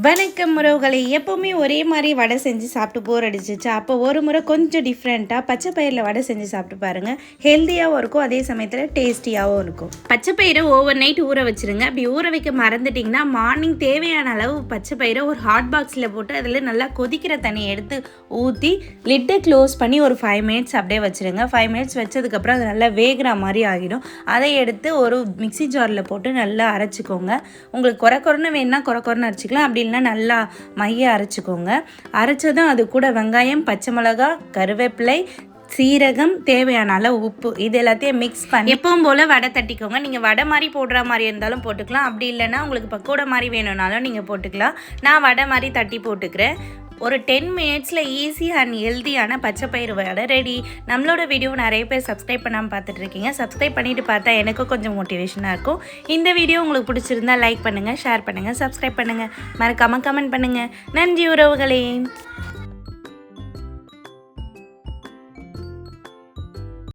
வணக்கம் உறவுகளை. எப்போவுமே ஒரே மாதிரி வடை செஞ்சு சாப்பிட்டு போர் அடிச்சிச்சு. அப்போ ஒரு முறை கொஞ்சம் டிஃப்ரெண்ட்டாக பச்சை பயிரில் வடை செஞ்சு சாப்பிட்டு பாருங்கள். ஹெல்த்தியாகவும் இருக்கும், அதே சமயத்தில் டேஸ்டியாகவும் இருக்கும். பச்சை பயிரை ஓவர் நைட் ஊற வச்சுருங்க. அப்படி ஊற வைக்க மறந்துட்டிங்கன்னா மார்னிங் தேவையான அளவு பச்சை பயிரை ஒரு ஹாட் பாக்ஸில் போட்டு அதில் நல்லா கொதிக்கிற தண்ணியை எடுத்து ஊற்றி லிட்டை க்ளோஸ் பண்ணி ஒரு 5 மினிட்ஸ் அப்படியே வச்சுருங்க. 5 மினிட்ஸ் வச்சதுக்கப்புறம் அது நல்லா வேகிற மாதிரி ஆகிடும். அதை எடுத்து ஒரு மிக்சி ஜாரில் போட்டு நல்லா அரைச்சிக்கோங்க. உங்களுக்கு குறைன்னு வேணுன்னா குறைன்னு அரைச்சிக்கலாம். அப்படி இல்லைன்னா நல்லா மைய அரைச்சிக்கோங்க. அரைச்சதும் அது கூட வெங்காயம், பச்சை மிளகா, கருவேப்பிலை, சீரகம், தேவையான அளவு உப்பு, இது எல்லாத்தையும் மிக்ஸ் பண்ணி எப்பவும் போல் வடை தட்டிக்கோங்க. நீங்கள் வடை மாதிரி போடுற மாதிரி இருந்தாலும் போட்டுக்கலாம். அப்படி இல்லைன்னா உங்களுக்கு பக்கோடா மாதிரி வேணும்னாலும் நீங்கள் போட்டுக்கலாம். நான் வடை மாதிரி தட்டி போட்டுக்கிறேன். ஒரு 10 மினிட்ஸில் ஈஸி அண்ட் ஹெல்த்தியான பச்சை பயிறு வடை ரெடி. நம்மளோட வீடியோ நிறைய பேர் சப்ஸ்கிரைப் பண்ணாமல் பார்த்துட்ருக்கீங்க. சப்ஸ்கிரைப் பண்ணிவிட்டு பார்த்தா எனக்கும் கொஞ்சம் மோட்டிவேஷனாக இருக்கும். இந்த வீடியோ உங்களுக்கு பிடிச்சிருந்தா லைக் பண்ணுங்கள், ஷேர் பண்ணுங்கள், சப்ஸ்கிரைப் பண்ணுங்கள், மறக்காமல் கமெண்ட் பண்ணுங்கள். நன்றி உறவுகளே.